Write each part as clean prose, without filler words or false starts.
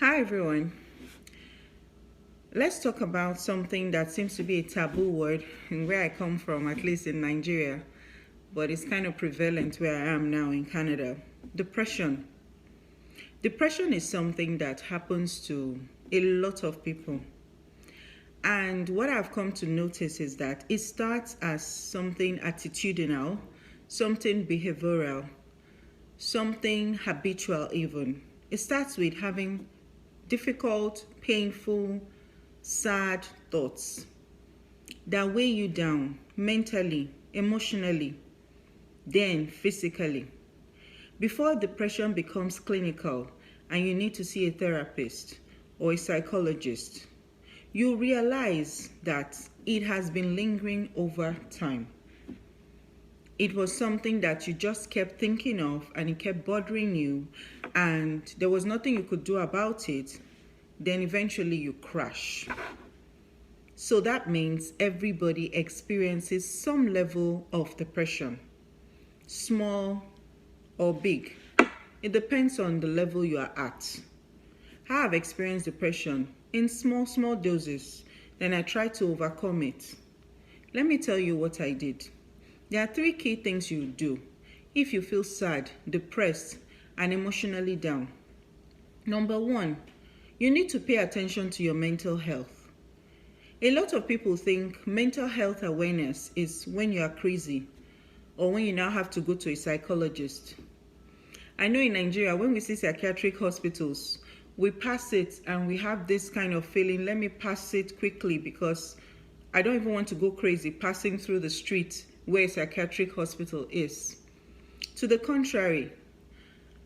Hi everyone. Let's talk about something that seems to be a taboo word in where I come from, at least in Nigeria, but it's kind of prevalent where I am now in Canada. Depression. Depression is something that happens to a lot of people. And what I've come to notice is that it starts as something attitudinal, something behavioral, something habitual even. It starts with having difficult, painful, sad thoughts that weigh you down mentally, emotionally, then physically. Before depression becomes clinical and you need to see a therapist or a psychologist, you realize that it has been lingering over time. It was something that you just kept thinking of and it kept bothering you, and there was nothing you could do about it. Then eventually you crash. So that means everybody experiences some level of depression, small or big. It depends on the level you are at. I have experienced depression in small doses, then I try to overcome it. Let me tell you what I did. There are 3 key things you do if you feel sad, depressed, and emotionally down. Number 1, you need to pay attention to your mental health. A lot of people think mental health awareness is when you are crazy or when you now have to go to a psychologist. I know in Nigeria, when we see psychiatric hospitals, we pass it and we have this kind of feeling, let me pass it quickly because I don't even want to go crazy passing through the street where a psychiatric hospital is. To the contrary,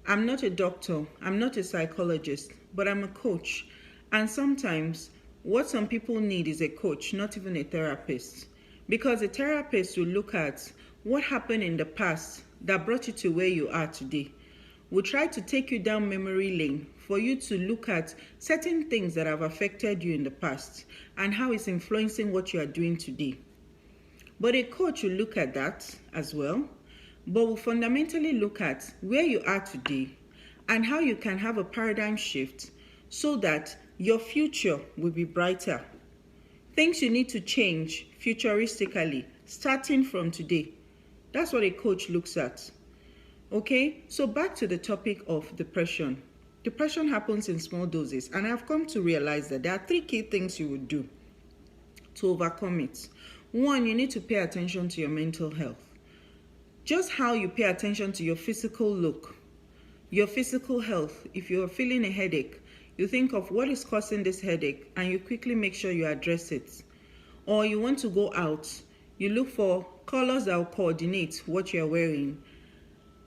I'm not a doctor, I'm not a psychologist, but I'm a coach. And sometimes what some people need is a coach, not even a therapist. Because a therapist will look at what happened in the past that brought you to where you are today. We'll try to take you down memory lane for you to look at certain things that have affected you in the past and how it's influencing what you are doing today. But a coach will look at that as well, but will fundamentally look at where you are today and how you can have a paradigm shift so that your future will be brighter. Things you need to change futuristically, starting from today. That's what a coach looks at. Okay, so back to the topic of depression. Depression happens in small doses, and I've come to realize that there are 3 key things you would do to overcome it. 1, you need to pay attention to your mental health. Just how you pay attention to your physical look, your physical health. If you're feeling a headache, you think of what is causing this headache and you quickly make sure you address it. Or you want to go out, you look for colors that will coordinate what you're wearing.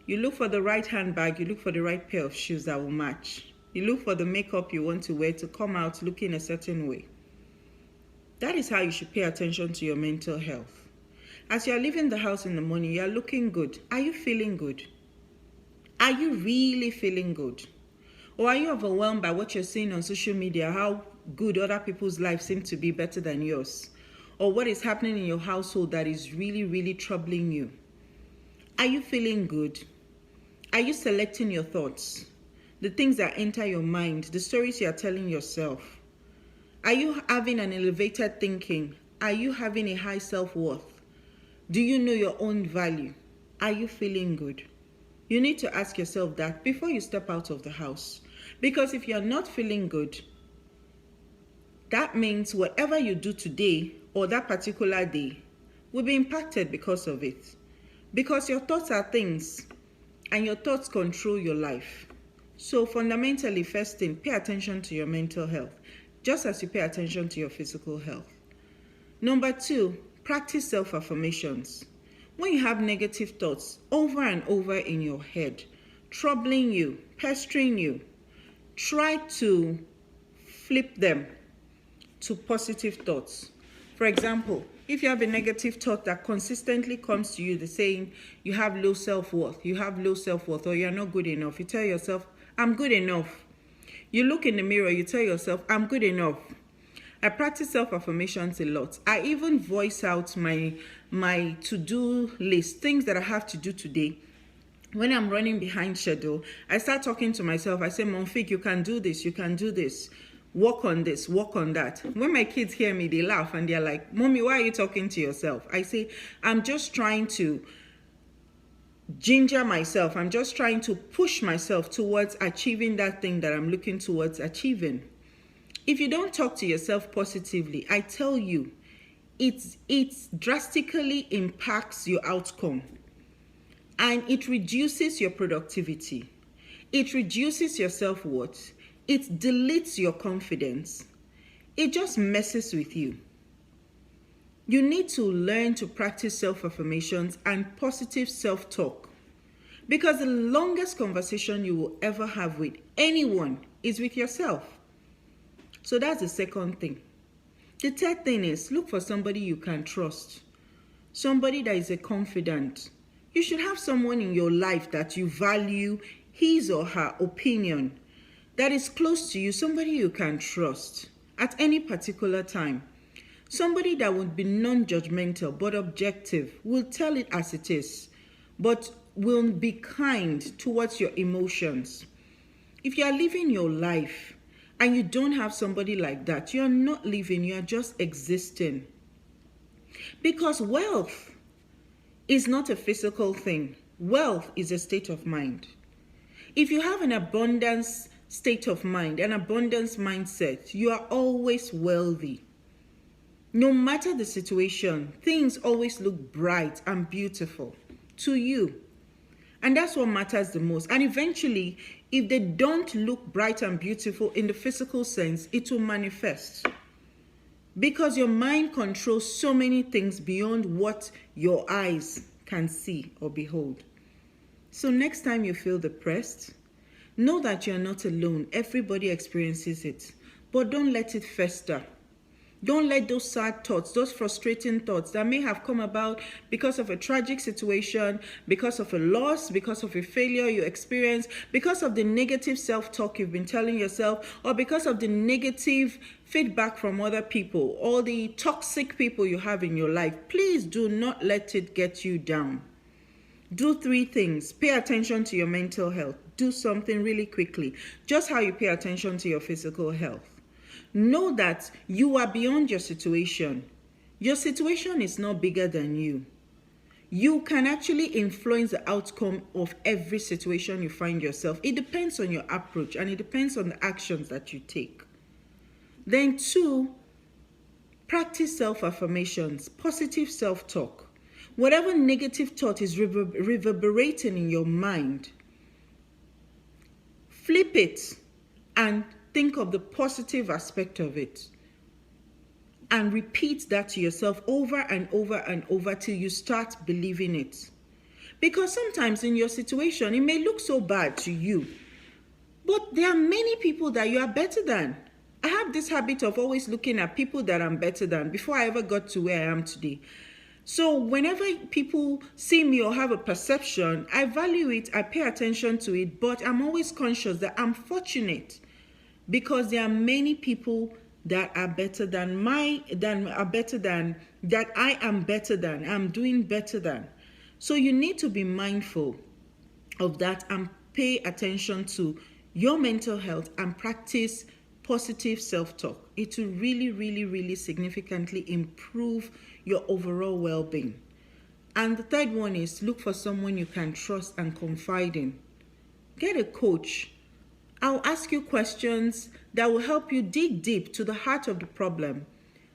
You look for the right handbag, you look for the right pair of shoes that will match. You look for the makeup you want to wear to come out looking a certain way. That is how you should pay attention to your mental health. As you are leaving the house in the morning, you are looking good. Are you feeling good? Are you really feeling good? Or are you overwhelmed by what you're seeing on social media, how good other people's lives seem to be better than yours? Or what is happening in your household that is really troubling you? Are you feeling good? Are you selecting your thoughts? The things that enter your mind, the stories you are telling yourself? Are you having an elevated thinking? Are you having a high self-worth? Do you know your own value? Are you feeling good? You need to ask yourself that before you step out of the house. Because if you're not feeling good, that means whatever you do today or that particular day will be impacted because of it. Because your thoughts are things, and your thoughts control your life. So fundamentally, first thing, pay attention to your mental health, just as you pay attention to your physical health. Number 2, practice self-affirmations. When you have negative thoughts over and over in your head, troubling you, pestering you, try to flip them to positive thoughts. For example, if you have a negative thought that consistently comes to you, the saying you have low self-worth, or you're not good enough, you tell yourself, I'm good enough. You look in the mirror, you tell yourself, I'm good enough. I practice self-affirmations a lot. I even voice out my to-do list, things that I have to do today. When I'm running behind schedule, I start talking to myself. I say, Monfik, you can do this, you can do this. Work on this, work on that. When my kids hear me, they laugh and they're like, Mommy, why are you talking to yourself? I say, I'm just trying to ginger myself. I'm just trying to push myself towards achieving that thing that I'm looking towards achieving. If you don't talk to yourself positively, I tell you, it drastically impacts your outcome. And it reduces your productivity. It reduces your self-worth. It deletes your confidence. It just messes with you. You need to learn to practice self-affirmations and positive self-talk. Because the longest conversation you will ever have with anyone is with yourself. So that's the second thing. The third thing is look for somebody you can trust. Somebody that is a confidant. You should have someone in your life that you value his or her opinion, that is close to you, somebody you can trust at any particular time. Somebody that would be non-judgmental but objective, will tell it as it is, but will be kind towards your emotions. If you are living your life and you don't have somebody like that, you are not living, you are just existing. Because wealth is not a physical thing. Wealth is a state of mind. If you have an abundance state of mind, an abundance mindset, you are always wealthy. No matter the situation, things always look bright and beautiful to you. And that's what matters the most. And eventually, if they don't look bright and beautiful in the physical sense, it will manifest. Because your mind controls so many things beyond what your eyes can see or behold. So next time you feel depressed, know that you're not alone. Everybody experiences it. But don't let it fester. Don't let those sad thoughts, those frustrating thoughts that may have come about because of a tragic situation, because of a loss, because of a failure you experienced, because of the negative self-talk you've been telling yourself, or because of the negative feedback from other people, or the toxic people you have in your life. Please do not let it get you down. Do 3 things. Pay attention to your mental health. Do something really quickly, just how you pay attention to your physical health. Know that you are beyond your situation. Your situation is not bigger than you. You can actually influence the outcome of every situation you find yourself. It depends on your approach and it depends on the actions that you take. Then 2, practice self-affirmations, positive self-talk. Whatever negative thought is reverberating in your mind, flip it and think of the positive aspect of it. And repeat that to yourself over and over and over till you start believing it. Because sometimes in your situation, it may look so bad to you, but there are many people that you are better than. I have this habit of always looking at people that I'm better than before I ever got to where I am today. So whenever people see me or have a perception, I value it, I pay attention to it, but I'm always conscious that I'm fortunate because there are many people that are better than I am better than, I'm doing better than. So you need to be mindful of that and pay attention to your mental health and practice positive self-talk. It will really, really, really significantly improve your overall well-being. And the third one is look for someone you can trust and confide in. Get a coach. I'll ask you questions that will help you dig deep to the heart of the problem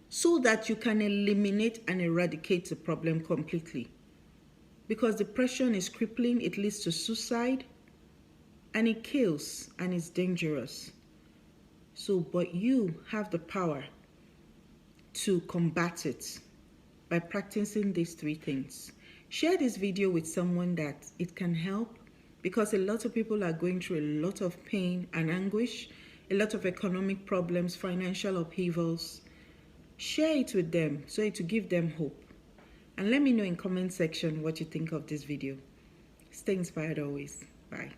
so that you can eliminate and eradicate the problem completely. Because depression is crippling, it leads to suicide, and it kills, and it's dangerous. So, but you have the power to combat it by practicing these 3 things. Share this video with someone that it can help, because a lot of people are going through a lot of pain and anguish, a lot of economic problems, financial upheavals. Share it with them so it will give them hope. And let me know in comment section what you think of this video. Stay inspired always. Bye.